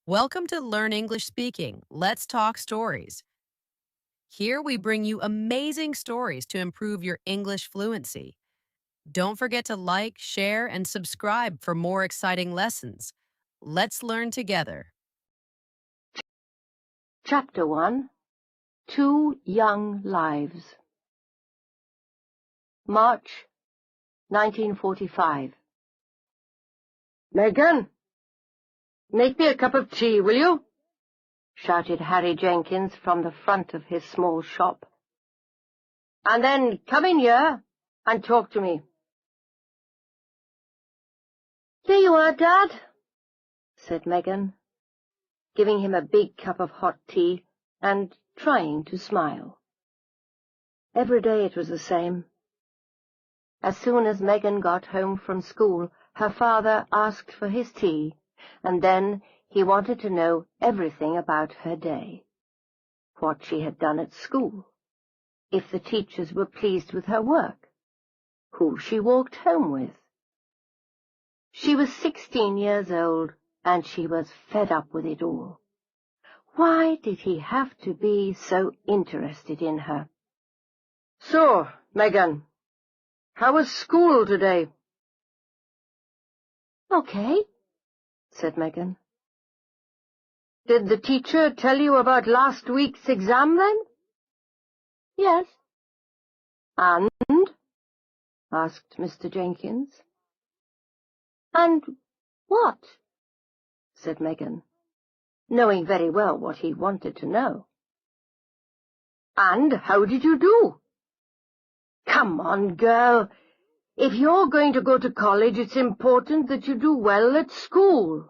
Welcome to Learn English Speaking. Let's Talk Stories. Here we bring you amazing stories to improve your English fluency. Don't forget to like, share, and subscribe for more exciting lessons. Let's learn together. Chapter 1. 2 Young Lives. March 1945. "Megan, make me a cup of tea, will you?" shouted Harry Jenkins from the front of his small shop. "And then come in here and talk to me." "Here you are, Dad," said Megan, giving him a big cup of hot tea and trying to smile. Every day it was the same. As soon as Megan got home from school, her father asked for his tea, and then he wanted to know everything about her day, what she had done at school, if the teachers were pleased with her work, who she walked home with. She was 16 years old, and she was fed up with it all. Why did he have to be so interested in her? "So, Megan, how was school today?" "Okay," said Megan. "Did the teacher tell you about last week's exam, then?" "Yes." "And?" asked Mr. Jenkins. "And what?" said Megan, knowing very well what he wanted to know. "And how did you do?" "Come on, girl. If you're going to go to college, it's important that you do well at school."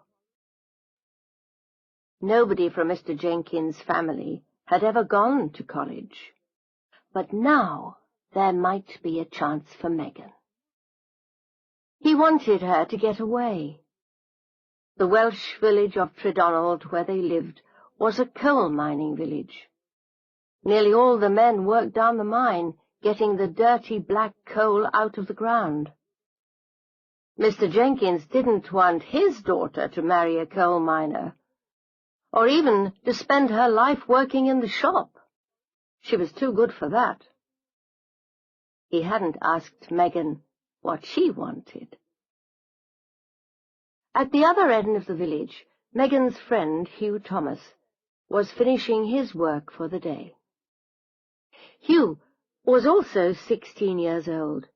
Nobody from Mr. Jenkins' family had ever gone to college, but now there might be a chance for Megan. He wanted her to get away. The Welsh village of Tredonald, where they lived, was a coal-mining village. Nearly all the men worked down the mine, getting the dirty black coal out of the ground. Mr. Jenkins didn't want his daughter to marry a coal miner, or even to spend her life working in the shop. She was too good for that. He hadn't asked Megan what she wanted. At the other end of the village, Megan's friend, Hugh Thomas, was finishing his work for the day. Hugh was also 16 years old,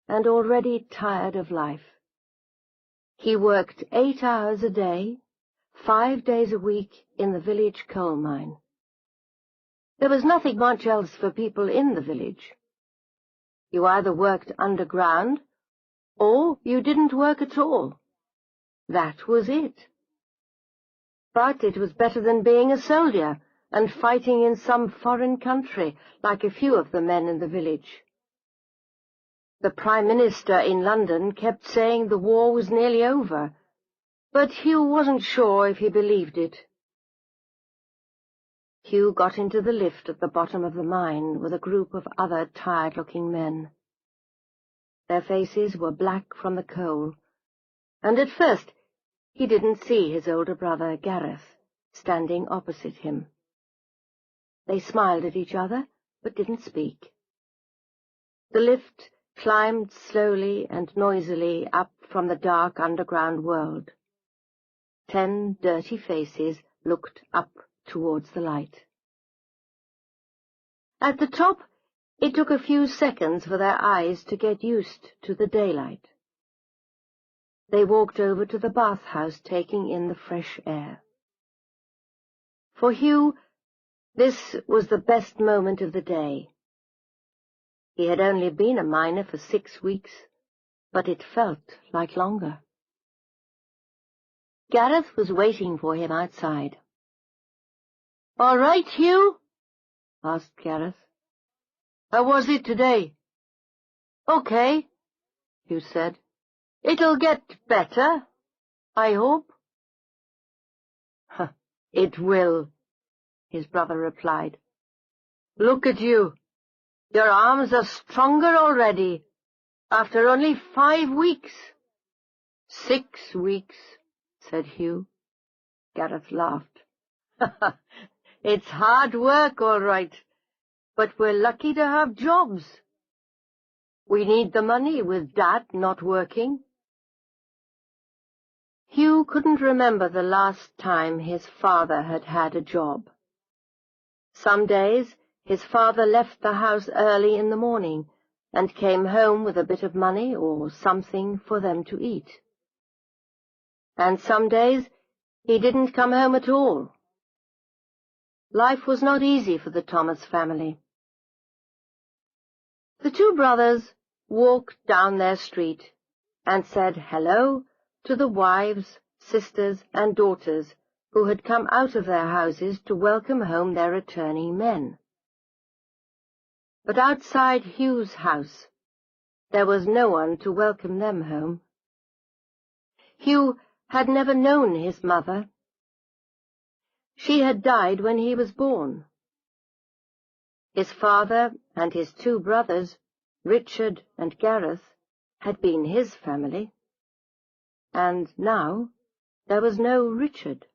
and already tired of life. He worked 8 hours a day, 5 days a week in the village coal mine. There was nothing much else for people in the village. You either worked underground, or you didn't work at all. That was it. But it was better than being a soldier and fighting in some foreign country, like a few of the men in the village. The Prime Minister in London kept saying the war was nearly over, but Hugh wasn't sure if he believed it. Hugh got into the lift at the bottom of the mine with a group of other tired-looking men. Their faces were black from the coal, and at first he didn't see his older brother, Gareth, standing opposite him. They smiled at each other, but didn't speak. The lift climbed slowly and noisily up from the dark underground world. 10 dirty faces looked up towards the light. At the top, it took a few seconds for their eyes to get used to the daylight. They walked over to the bathhouse, taking in the fresh air. For Hugh, this was the best moment of the day. He had only been a miner for 6 weeks, but it felt like longer. Gareth was waiting for him outside. "All right, Hugh?" asked Gareth. "How was it today?" "Okay," Hugh said. "It'll get better, I hope." "It will," his brother replied. "Look at you. Your arms are stronger already, after only 5 weeks. 6 weeks, said Hugh. Gareth laughed. It's hard work, all right, but we're lucky to have jobs. We need the money with Dad not working. Hugh couldn't remember the last time his father had had a job. Some days his father left the house early in the morning and came home with a bit of money or something for them to eat. And some days he didn't come home at all. Life was not easy for the Thomas family. The two brothers walked down their street and said hello to the wives, sisters, and daughters who had come out of their houses to welcome home their returning men. But outside Hugh's house, there was no one to welcome them home. Hugh had never known his mother. She had died when he was born. His father and his two brothers, Richard and Gareth, had been his family. And now there was no Richard,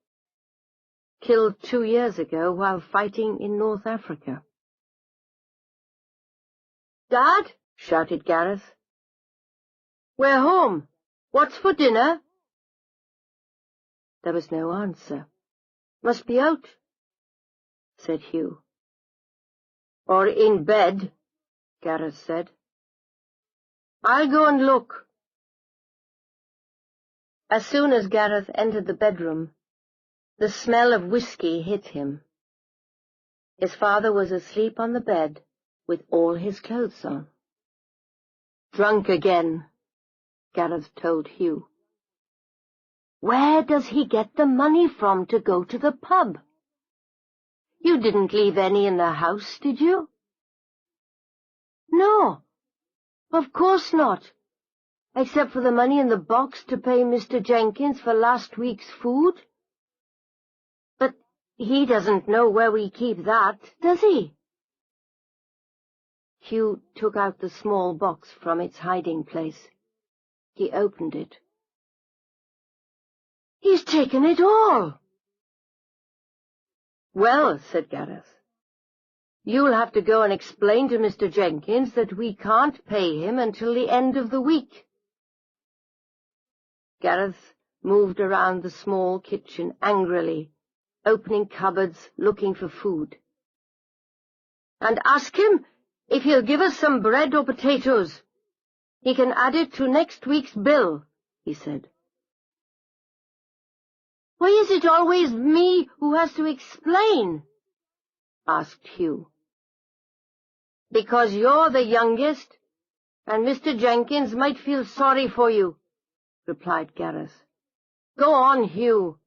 killed 2 years ago while fighting in North Africa. "Dad," shouted Gareth, "we're home. What's for dinner?" There was no answer. "Must be out," said Hugh. "Or in bed," Gareth said. "I'll go and look." As soon as Gareth entered the bedroom, the smell of whiskey hit him. His father was asleep on the bed with all his clothes on. "Drunk again," Gareth told Hugh. "Where does he get the money from to go to the pub? You didn't leave any in the house, did you?" "No, of course not, except for the money in the box to pay Mr. Jenkins for last week's food. But he doesn't know where we keep that, does he?" Hugh took out the small box from its hiding place. He opened it. "He's taken it all." "Well," said Gareth, "you'll have to go and explain to Mr. Jenkins that we can't pay him until the end of the week." Gareth moved around the small kitchen angrily, opening cupboards, looking for food. "And ask him if he'll give us some bread or potatoes. He can add it to next week's bill," he said. "Why is it always me who has to explain?" asked Hugh. "Because you're the youngest, and Mr. Jenkins might feel sorry for you," replied Gareth. "Go on, Hugh.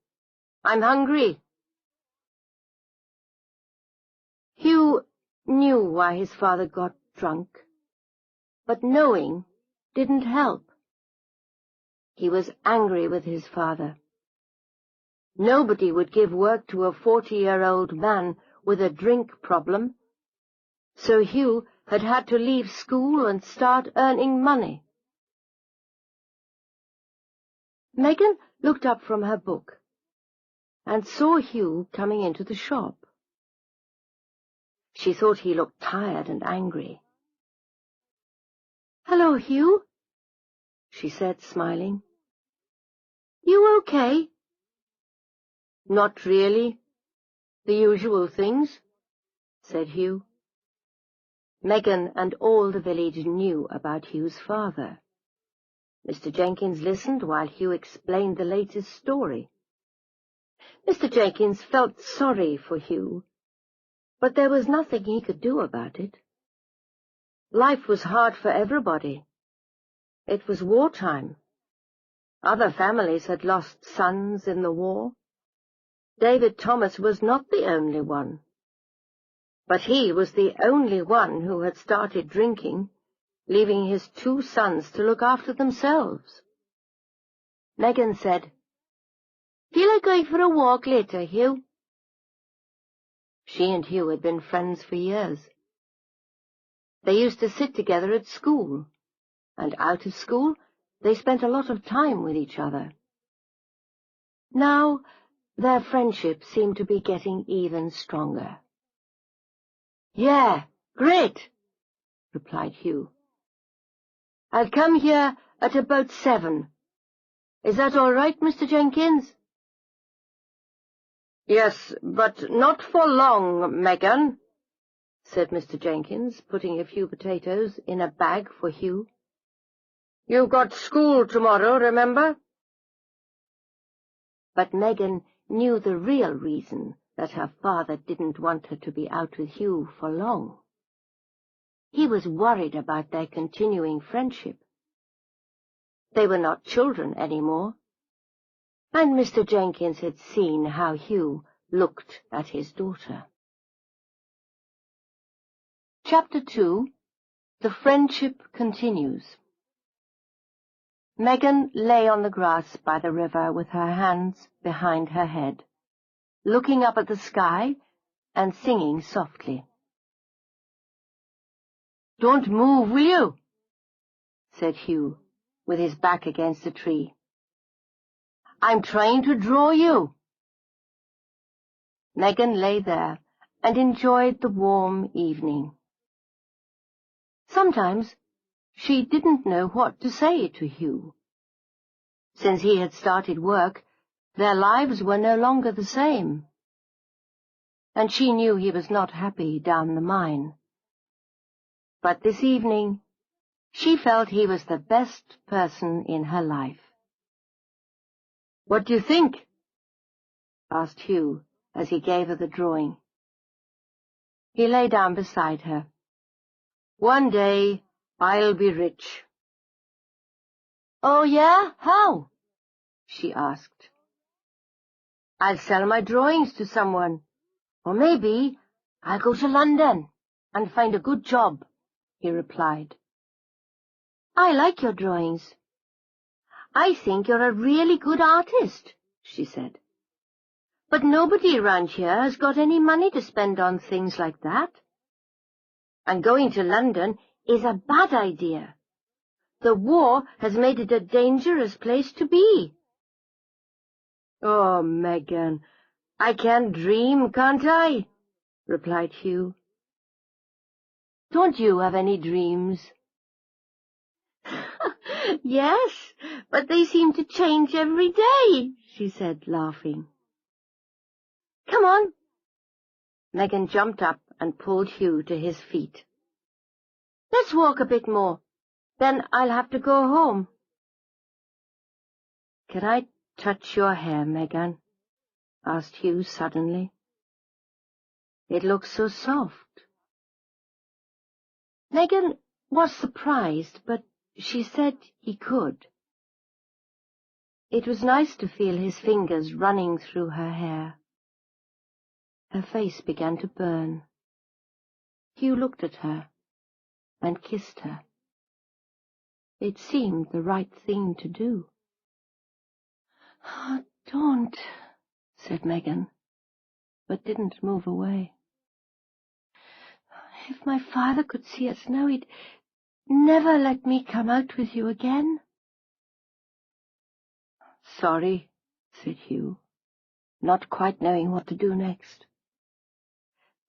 I'm hungry." Hugh knew why his father got drunk, but knowing didn't help. He was angry with his father. Nobody would give work to a 40-year-old man with a drink problem, so Hugh had had to leave school and start earning money. Megan looked up from her book and saw Hugh coming into the shop. She thought he looked tired and angry. "Hello, Hugh," she said, smiling. "You okay?" "Not really. The usual things," said Hugh. Megan and all the village knew about Hugh's father. Mr. Jenkins listened while Hugh explained the latest story. Mr. Jenkins felt sorry for Hugh, but there was nothing he could do about it. Life was hard for everybody. It was wartime. Other families had lost sons in the war. David Thomas was not the only one. But he was the only one who had started drinking, leaving his 2 sons to look after themselves. Megan said, "Feel like going for a walk later, Hugh?" She and Hugh had been friends for years. They used to sit together at school, and out of school they spent a lot of time with each other. Now Their friendship seemed to be getting even stronger. "Yeah, great," replied Hugh. "I'll come here at about 7. Is that all right, Mr. Jenkins?" "Yes, but not for long, Megan," said Mr. Jenkins, putting a few potatoes in a bag for Hugh. "You've got school tomorrow, remember?" But Megan knew the real reason that her father didn't want her to be out with Hugh for long. He was worried about their continuing friendship. They were not children anymore, and Mr. Jenkins had seen how Hugh looked at his daughter. Chapter 2. The Friendship Continues. Megan lay on the grass by the river with her hands behind her head, looking up at the sky and singing softly. "Don't move, will you?" said Hugh, with his back against a tree. "I'm trying to draw you." Megan lay there and enjoyed the warm evening. Sometimes she didn't know what to say to Hugh. Since he had started work, their lives were no longer the same, and she knew he was not happy down the mine. But this evening, she felt he was the best person in her life. "What do you think?" asked Hugh as he gave her the drawing. He lay down beside her. "One day I'll be rich." "Oh, yeah? How?" she asked. "I'll sell my drawings to someone, or maybe I'll go to London and find a good job," he replied. "I like your drawings. I think you're a really good artist," she said. "But nobody around here has got any money to spend on things like that. And going to London is a bad idea. The war has made it a dangerous place to be." "Oh, Megan, I can dream, can't I?" replied Hugh. "Don't you have any dreams?" "Yes, but they seem to change every day," she said, laughing. "Come on." Megan jumped up and pulled Hugh to his feet. "Let's walk a bit more. Then I'll have to go home." "Can I touch your hair, Megan?" asked Hugh suddenly. "It looks so soft." Megan was surprised, but she said he could. It was nice to feel his fingers running through her hair. Her face began to burn. Hugh looked at her and kissed her. It seemed the right thing to do. "Oh, don't," said Megan, but didn't move away. "If my father could see us now, he'd never let me come out with you again." "Sorry," said Hugh, not quite knowing what to do next.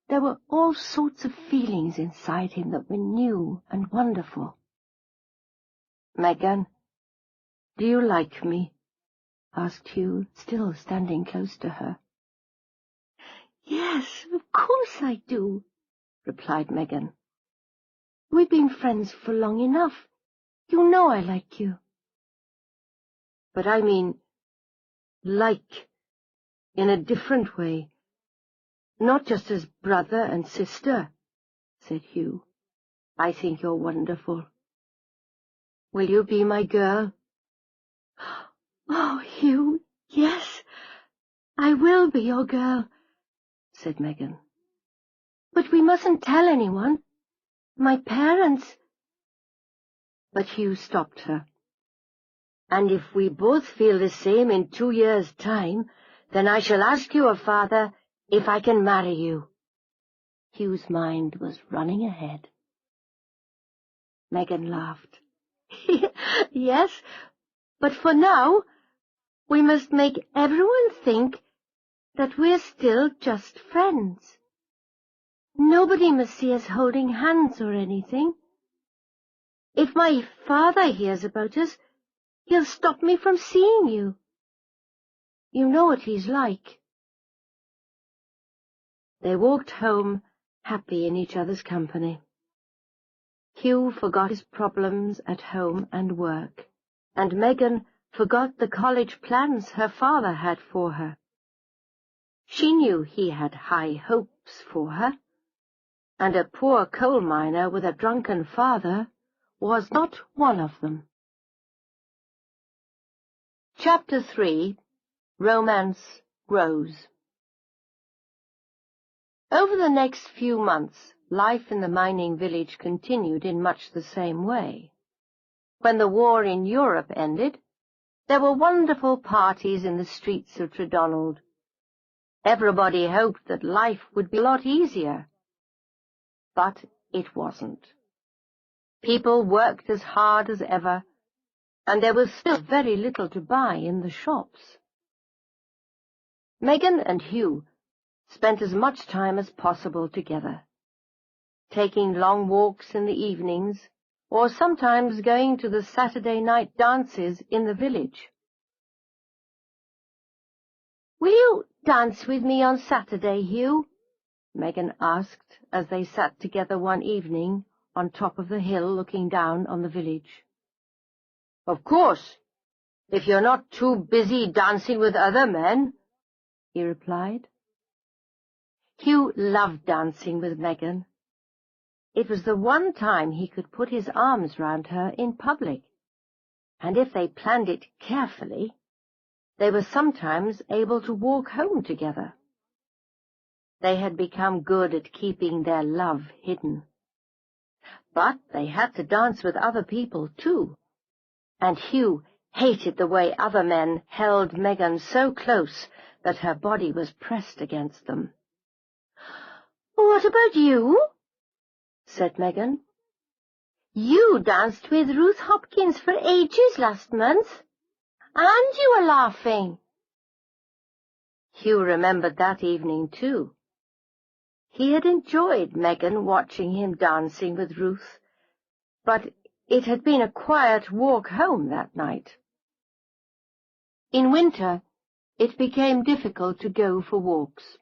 There were all sorts of feelings inside him that were new and wonderful. "Megan, do you like me?" asked Hugh, still standing close to her. "Yes, of course I do," replied Megan. "We've been friends for long enough. You know I like you." "But I mean, like, in a different way. Not just as brother and sister," said Hugh. "I think you're wonderful. Will you be my girl?" "Oh, Hugh, yes, I will be your girl," said Megan. "But we mustn't tell anyone. My parents—" But Hugh stopped her. "And if we both feel the same in 2 years' time, then I shall ask your father if I can marry you." Hugh's mind was running ahead. Megan laughed. "Yes, but for now we must make everyone think that we're still just friends. Nobody must see us holding hands or anything. If my father hears about us, he'll stop me from seeing you. You know what he's like." They walked home, happy in each other's company. Hugh forgot his problems at home and work, and Megan forgot the college plans her father had for her. She knew he had high hopes for her, and a poor coal miner with a drunken father was not one of them. Chapter 3. Romance Grows. Over the next few months, life in the mining village continued in much the same way. When the war in Europe ended, there were wonderful parties in the streets of Tredonald. Everybody hoped that life would be a lot easier. But it wasn't. People worked as hard as ever, and there was still very little to buy in the shops. Megan and Hugh spent as much time as possible together, taking long walks in the evenings, or sometimes going to the Saturday night dances in the village. "Will you dance with me on Saturday, Hugh?" Megan asked as they sat together one evening on top of the hill looking down on the village. "Of course, if you're not too busy dancing with other men," he replied. Hugh loved dancing with Megan. It was the one time he could put his arms round her in public, and if they planned it carefully, they were sometimes able to walk home together. They had become good at keeping their love hidden. But they had to dance with other people, too, and Hugh hated the way other men held Megan so close that her body was pressed against them. "What about you?" said Megan. "You danced with Ruth Hopkins for ages last month, and you were laughing." Hugh remembered that evening, too. He had enjoyed Megan watching him dancing with Ruth, but it had been a quiet walk home that night. In winter, it became difficult to go for walks.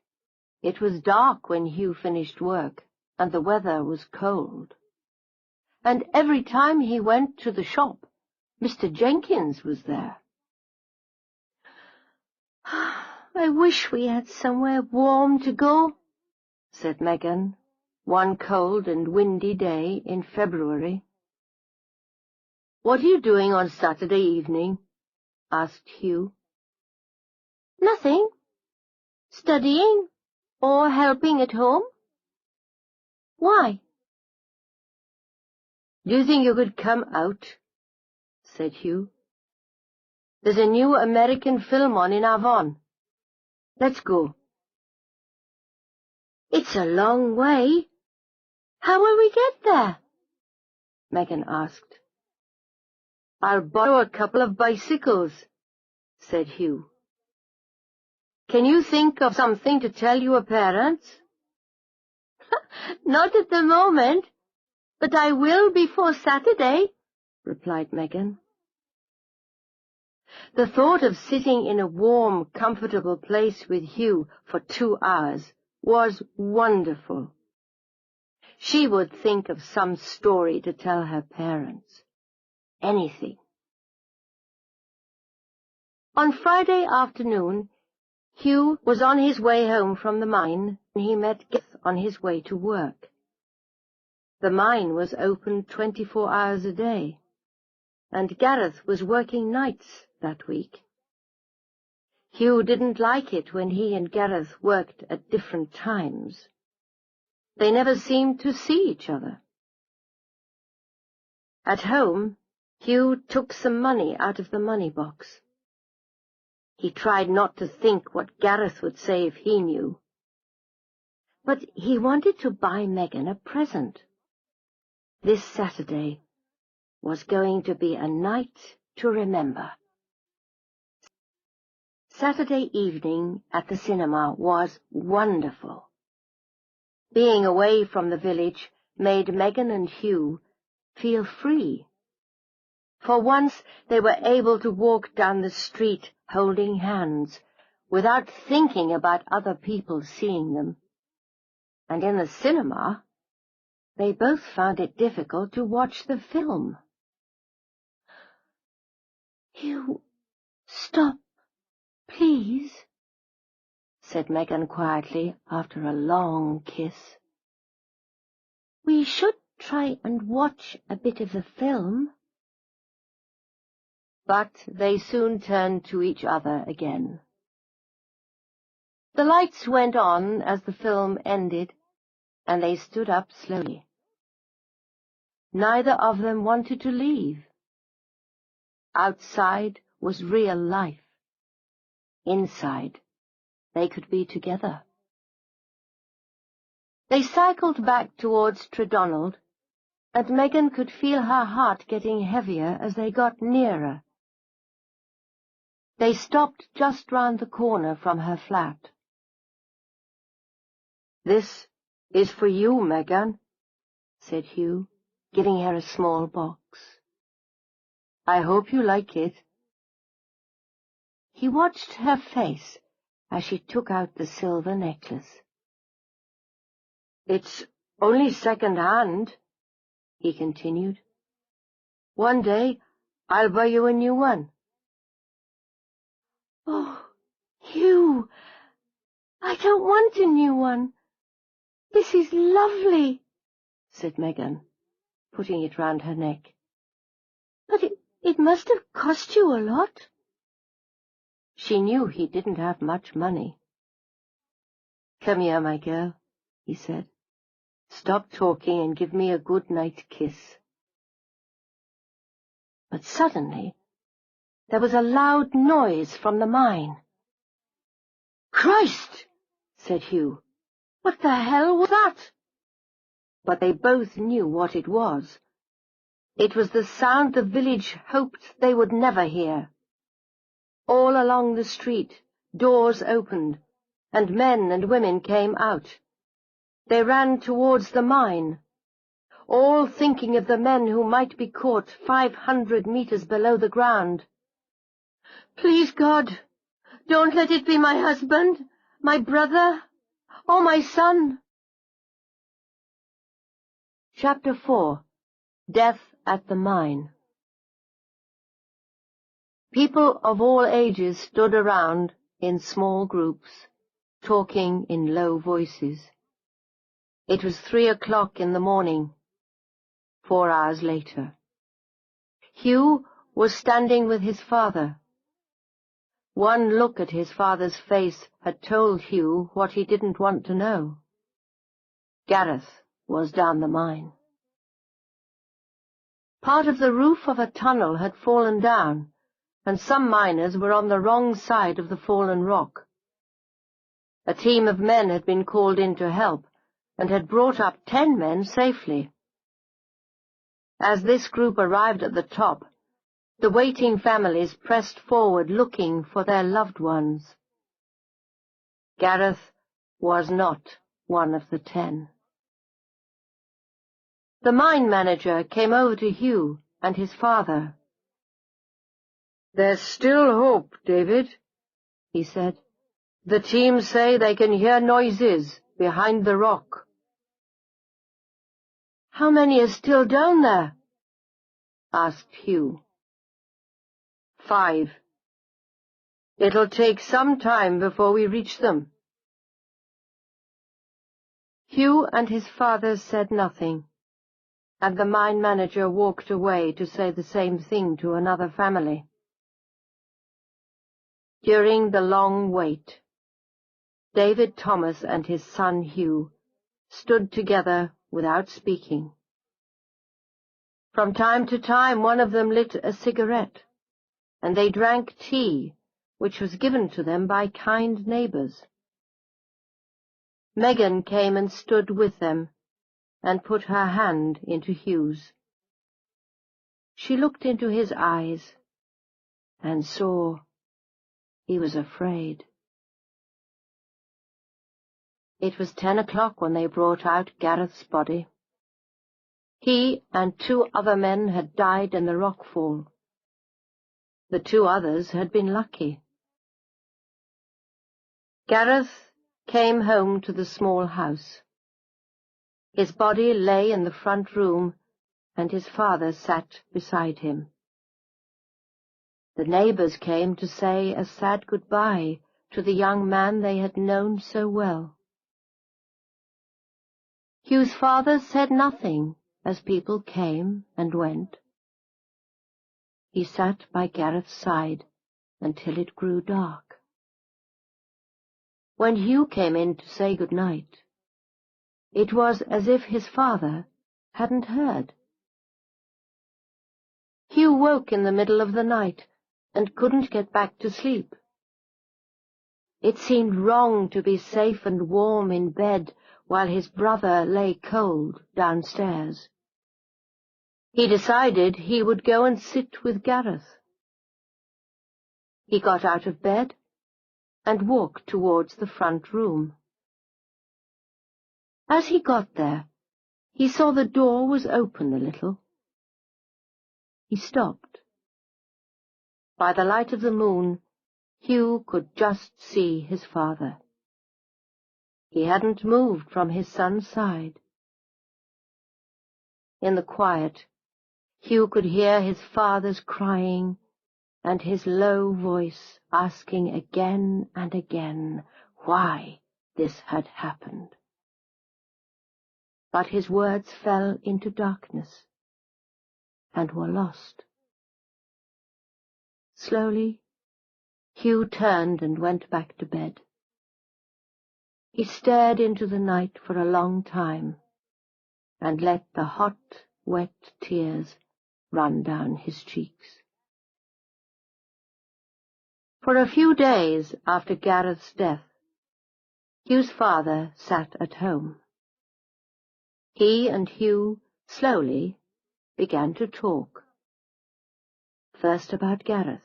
It was dark when Hugh finished work, and the weather was cold. And every time he went to the shop, Mr. Jenkins was there. "I wish we had somewhere warm to go," said Megan, one cold and windy day in February. "What are you doing on Saturday evening?" asked Hugh. "Nothing. Studying or helping at home." "Why?" "Do you think you could come out?" said Hugh. "There's a new American film on in Avon. Let's go." "It's a long way. How will we get there?" Megan asked. "I'll borrow a couple of bicycles," said Hugh. "Can you think of something to tell your parents?" "Not at the moment, but I will before Saturday," replied Megan. The thought of sitting in a warm, comfortable place with Hugh for 2 hours was wonderful. She would think of some story to tell her parents. Anything. On Friday afternoon, Hugh was on his way home from the mine when he met Gareth on his way to work. The mine was open 24 hours a day, and Gareth was working nights that week. Hugh didn't like it when he and Gareth worked at different times. They never seemed to see each other. At home, Hugh took some money out of the money box. He tried not to think what Gareth would say if he knew. But he wanted to buy Megan a present. This Saturday was going to be a night to remember. Saturday evening at the cinema was wonderful. Being away from the village made Megan and Hugh feel free. For once they were able to walk down the street holding hands, without thinking about other people seeing them. And in the cinema, they both found it difficult to watch the film. "Hugh, stop, please," said Megan quietly after a long kiss. "We should try and watch a bit of the film." But they soon turned to each other again. The lights went on as the film ended, and they stood up slowly. Neither of them wanted to leave. Outside was real life. Inside, they could be together. They cycled back towards Tredonald, and Megan could feel her heart getting heavier as they got nearer. They stopped just round the corner from her flat. "This is for you, Megan," said Hugh, giving her a small box. "I hope you like it." He watched her face as she took out the silver necklace. "It's only second-hand," he continued. "One day I'll buy you a new one." "Oh, Hugh, I don't want a new one. This is lovely," said Megan, putting it round her neck. "But it must have cost you a lot." She knew he didn't have much money. "Come here, my girl," he said. "Stop talking and give me a good-night kiss." But suddenly there was a loud noise from the mine. "Christ!" said Hugh. "What the hell was that?" But they both knew what it was. It was the sound the village hoped they would never hear. All along the street, doors opened, and men and women came out. They ran towards the mine, all thinking of the men who might be caught 500 meters below the ground. "Please, God, don't let it be my husband, my brother, or my son." Chapter 4. Death at the Mine. People of all ages stood around in small groups, talking in low voices. It was 3 o'clock in the morning, 4 hours later. Hugh was standing with his father. One look at his father's face had told Hugh what he didn't want to know. Gareth was down the mine. Part of the roof of a tunnel had fallen down, and some miners were on the wrong side of the fallen rock. A team of men had been called in to help, and had brought up 10 men safely. As this group arrived at the top, the waiting families pressed forward looking for their loved ones. Gareth was not one of the 10. The mine manager came over to Hugh and his father. "There's still hope, David," he said. "The team say they can hear noises behind the rock." "How many are still down there?" asked Hugh. 5. "It'll take some time before we reach them." Hugh and his father said nothing, and the mine manager walked away to say the same thing to another family. During the long wait, David Thomas and his son Hugh stood together without speaking. From time to time one of them lit a cigarette, and they drank tea, which was given to them by kind neighbours. Megan came and stood with them, and put her hand into Hugh's. She looked into his eyes, and saw he was afraid. It was 10 o'clock when they brought out Gareth's body. He and 2 other men had died in the rockfall. The 2 others had been lucky. Gareth came home to the small house. His body lay in the front room, and his father sat beside him. The neighbours came to say a sad goodbye to the young man they had known so well. Hugh's father said nothing as people came and went. He sat by Gareth's side until it grew dark. When Hugh came in to say good night, it was as if his father hadn't heard. Hugh woke in the middle of the night and couldn't get back to sleep. It seemed wrong to be safe and warm in bed while his brother lay cold downstairs. He decided he would go and sit with Gareth. He got out of bed and walked towards the front room. As he got there, he saw the door was open a little. He stopped. By the light of the moon, Hugh could just see his father. He hadn't moved from his son's side. In the quiet, Hugh could hear his father's crying and his low voice asking again and again why this had happened. But his words fell into darkness and were lost. Slowly, Hugh turned and went back to bed. He stared into the night for a long time and let the hot, wet tears run down his cheeks. For a few days after Gareth's death, Hugh's father sat at home. He and Hugh slowly began to talk, first about Gareth,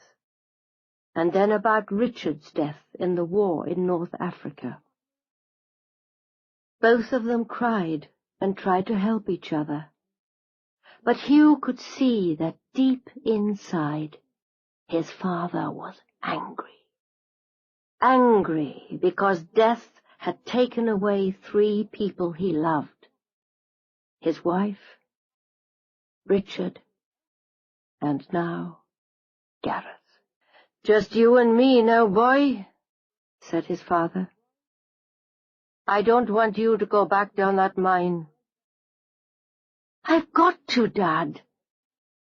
and then about Richard's death in the war in North Africa. Both of them cried and tried to help each other, but Hugh could see that deep inside his father was angry. Angry because death had taken away 3 people he loved: his wife, Richard, and now Gareth. "Just you and me now, boy," said his father. "I don't want you to go back down that mine." "I've got to, Dad.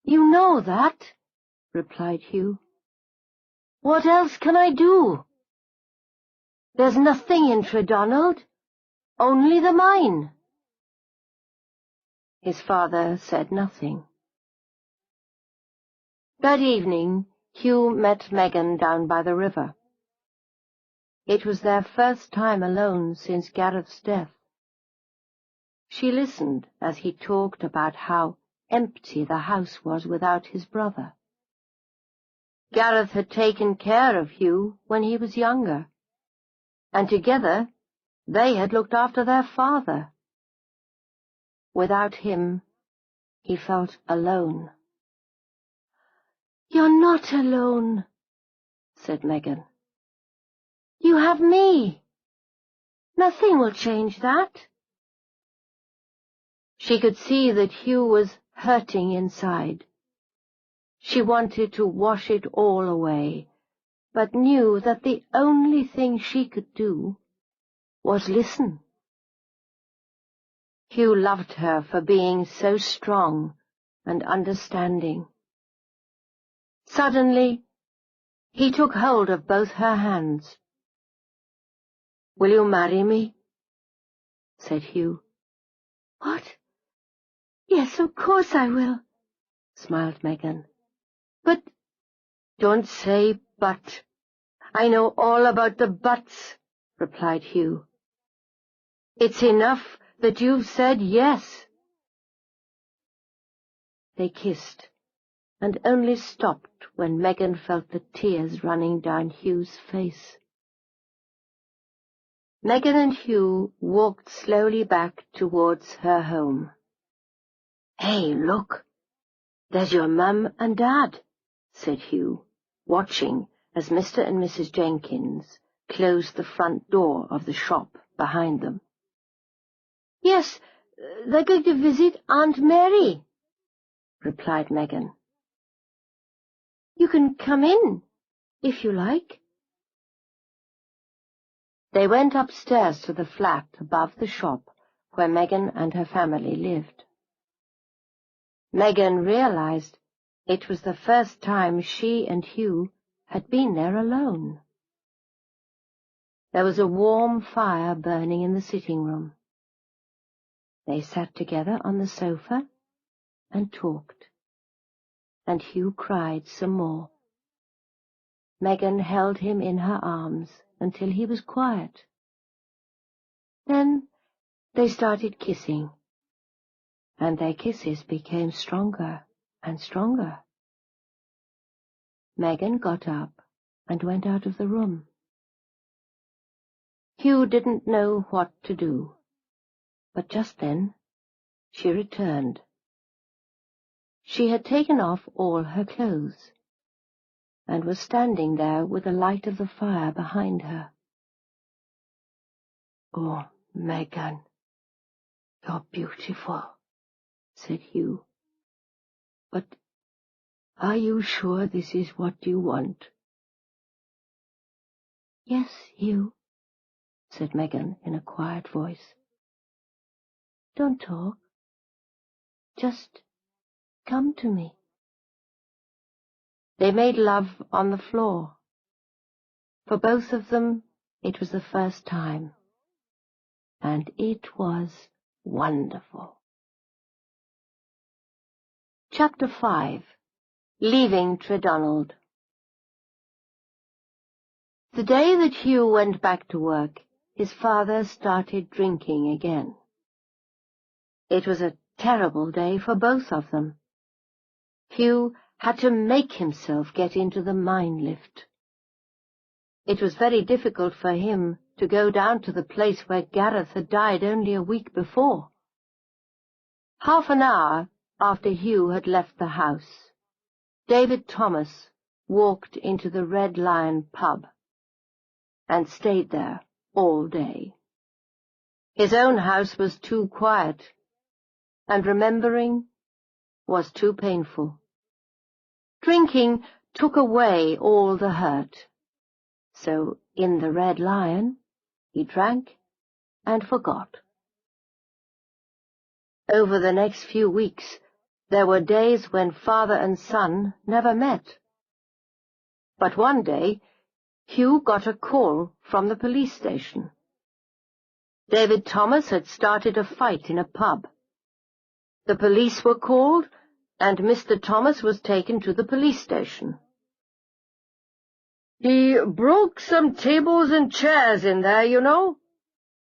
You know that," replied Hugh. "What else can I do? There's nothing in Tredonald, only the mine." His father said nothing. That evening, Hugh met Megan down by the river. It was their first time alone since Gareth's death. She listened as he talked about how empty the house was without his brother. Gareth had taken care of Hugh when he was younger, and together they had looked after their father. Without him, he felt alone. "You're not alone," said Megan. "You have me. Nothing will change that." She could see that Hugh was hurting inside. She wanted to wash it all away, but knew that the only thing she could do was listen. Hugh loved her for being so strong and understanding. Suddenly, he took hold of both her hands. "Will you marry me?" said Hugh. "What? Yes, of course I will," smiled Megan. "But—" "Don't say but. I know all about the buts," replied Hugh. "It's enough that you've said yes." They kissed and only stopped when Megan felt the tears running down Hugh's face. Megan and Hugh walked slowly back towards her home. "Hey, look! There's your mum and Dad," said Hugh, watching as Mr. and Mrs. Jenkins closed the front door of the shop behind them. "Yes, they're going to visit Aunt Mary," replied Megan. "You can come in, if you like." They went upstairs to the flat above the shop where Megan and her family lived. Megan realized it was the first time she and Hugh had been there alone. There was a warm fire burning in the sitting room. They sat together on the sofa and talked, and Hugh cried some more. Megan held him in her arms until he was quiet. Then they started kissing, and their kisses became stronger and stronger. Megan got up and went out of the room. Hugh didn't know what to do, but just then she returned. She had taken off all her clothes, and was standing there with the light of the fire behind her. "Oh, Megan, you're beautiful," said Hugh. "But are you sure this is what you want?" "Yes, Hugh," said Megan in a quiet voice. "Don't talk. Just come to me." They made love on the floor. For both of them, it was the first time, and it was wonderful. Chapter 5. Leaving Tredonald. The day that Hugh went back to work, his father started drinking again. It was a terrible day for both of them. Hugh had to make himself get into the mine lift. It was very difficult for him to go down to the place where Gareth had died only a week before. Half an hour after Hugh had left the house, David Thomas walked into the Red Lion pub and stayed there all day. His own house was too quiet, and remembering was too painful. Drinking took away all the hurt, so in the Red Lion he drank and forgot. Over the next few weeks there were days when father and son never met. But one day Hugh got a call from the police station. David Thomas had started a fight in a pub. The police were called, and Mr. Thomas was taken to the police station. "He broke some tables and chairs in there, you know,"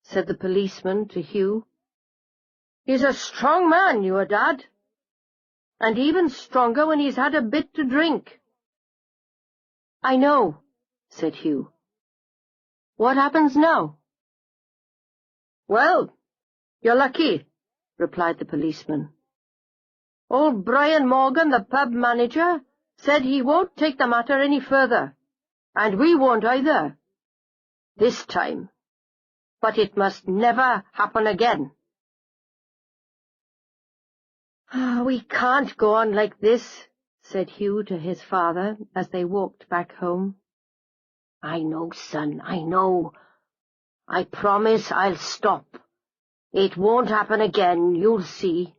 said the policeman to Hugh. "He's a strong man, your dad, and even stronger when he's had a bit to drink." "I know," said Hugh. "What happens now?" "Well, you're lucky," replied the policeman. "Old Brian Morgan, the pub manager, said he won't take the matter any further, and we won't either. This time. But it must never happen again." "We can't go on like this," said Hugh to his father as they walked back home. "I know, son, I know. I promise I'll stop. It won't happen again, you'll see."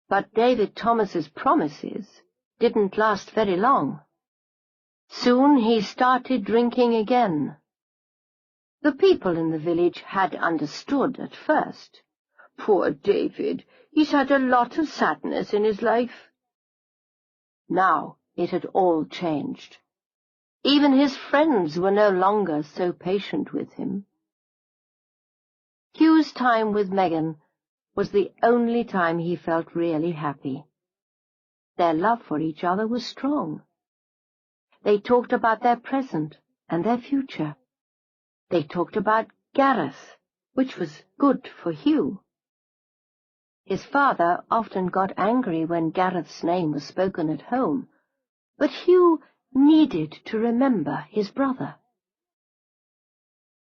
But David Thomas's promises didn't last very long. Soon he started drinking again. The people in the village had understood at first. "Poor David, he's had a lot of sadness in his life." Now it had all changed. Even his friends were no longer so patient with him. Hugh's time with Megan was the only time he felt really happy. Their love for each other was strong. They talked about their present and their future. They talked about Gareth, which was good for Hugh. His father often got angry when Gareth's name was spoken at home, but Hugh needed to remember his brother.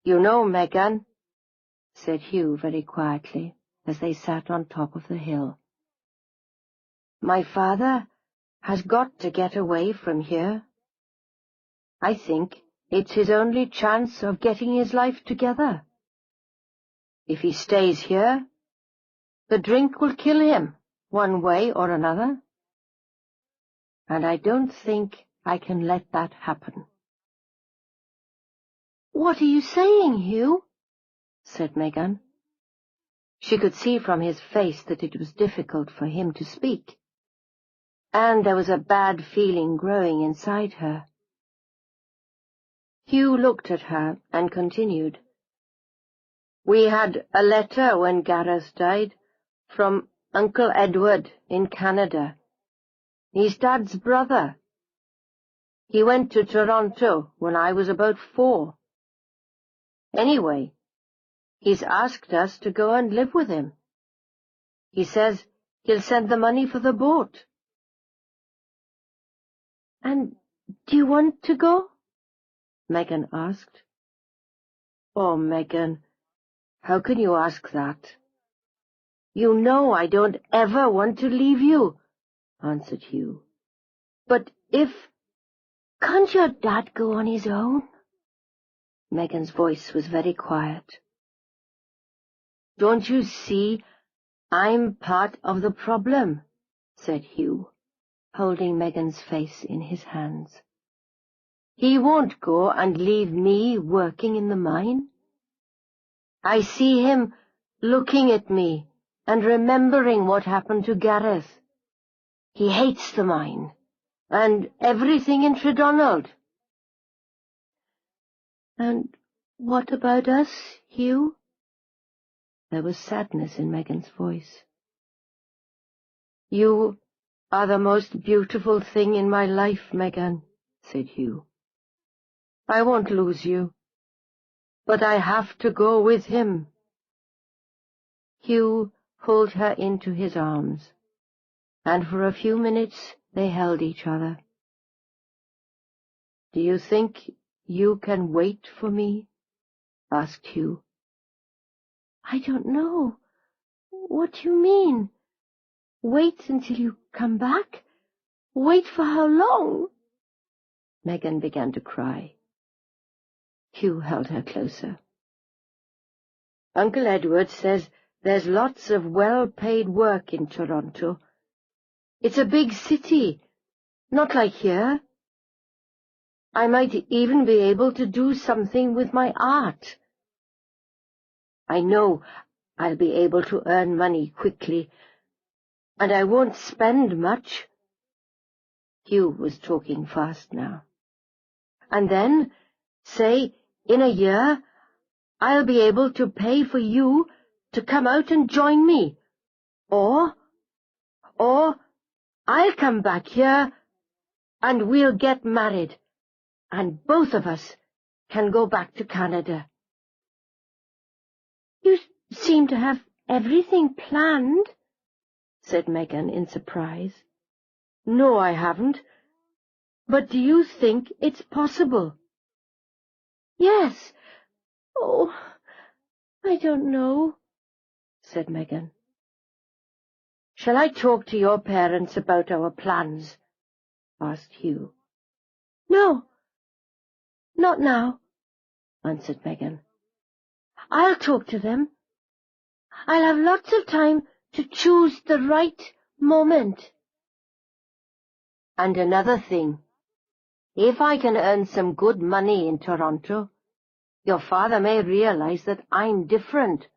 "You know, Megan," said Hugh very quietly, as they sat on top of the hill, "my father has got to get away from here. I think it's his only chance of getting his life together. If he stays here, the drink will kill him, one way or another. And I don't think I can let that happen." "What are you saying, Hugh?" said Megan. She could see from his face that it was difficult for him to speak, and there was a bad feeling growing inside her. Hugh looked at her and continued. "We had a letter when Gareth died from Uncle Edward in Canada. He's Dad's brother. He went to Toronto when I was about 4. Anyway, he's asked us to go and live with him. He says he'll send the money for the boat." "And do you want to go?" Megan asked. "Oh, Megan, how can you ask that? You know I don't ever want to leave you," answered Hugh. "But can't your dad go on his own?" Megan's voice was very quiet. "Don't you see I'm part of the problem?" said Hugh, holding Megan's face in his hands. "He won't go and leave me working in the mine. I see him looking at me and remembering what happened to Gareth. He hates the mine and everything in Tredonald." "And what about us, Hugh?" There was sadness in Megan's voice. "You are the most beautiful thing in my life, Megan," said Hugh. "I won't lose you, but I have to go with him." Hugh pulled her into his arms, and for a few minutes they held each other. "Do you think you can wait for me?" asked Hugh. "I don't know. What do you mean? Wait until you come back? Wait for how long?" Megan began to cry. Hugh held her closer. "Uncle Edward says there's lots of well-paid work in Toronto. It's a big city, not like here. I might even be able to do something with my art. I know I'll be able to earn money quickly, and I won't spend much." Hugh was talking fast now. "And then, say, in a year, I'll be able to pay for you to come out and join me. Or I'll come back here and we'll get married, and both of us can go back to Canada." "You seem to have everything planned," said Megan in surprise. "No, I haven't. But do you think it's possible?" "Yes. Oh, I don't know," said Megan. "Shall I talk to your parents about our plans?" asked Hugh. "No, not now," answered Megan. "I'll talk to them. I'll have lots of time to choose the right moment. And another thing, if I can earn some good money in Toronto, your father may realize that I'm different,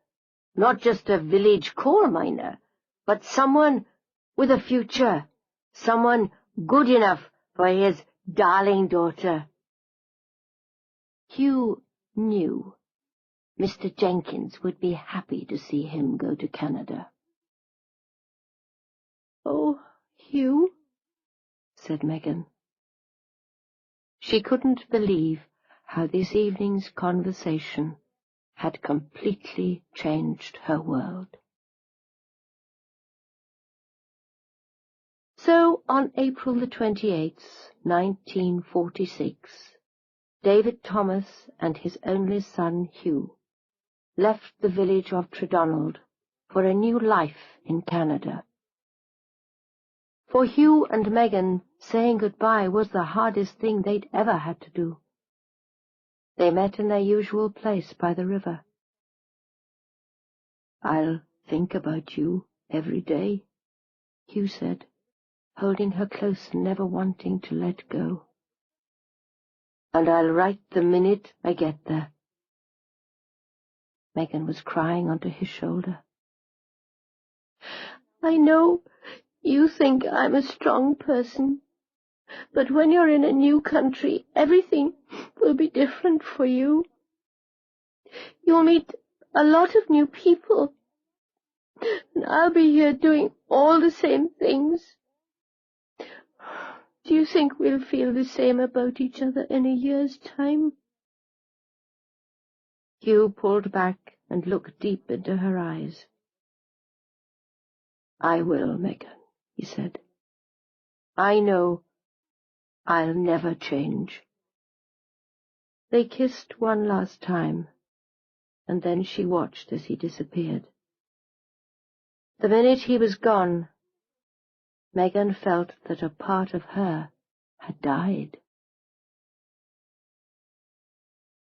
not just a village coal miner, but someone with a future, someone good enough for his darling daughter." Hugh knew Mr. Jenkins would be happy to see him go to Canada. "Oh, Hugh," said Megan. She couldn't believe how this evening's conversation had completely changed her world. So, on April the 28th, 1946, David Thomas and his only son, Hugh, left the village of Tredonald for a new life in Canada. For Hugh and Megan, saying goodbye was the hardest thing they'd ever had to do. They met in their usual place by the river. "I'll think about you every day," Hugh said, holding her close and never wanting to let go. "And I'll write the minute I get there." Megan was crying onto his shoulder. "I know you think I'm a strong person, but when you're in a new country, everything will be different for you. You'll meet a lot of new people, and I'll be here doing all the same things. Do you think we'll feel the same about each other in a year's time?" Hugh pulled back and looked deep into her eyes. "I will, Megan," he said. "I know I'll never change." They kissed one last time, and then she watched as he disappeared. The minute he was gone, Megan felt that a part of her had died.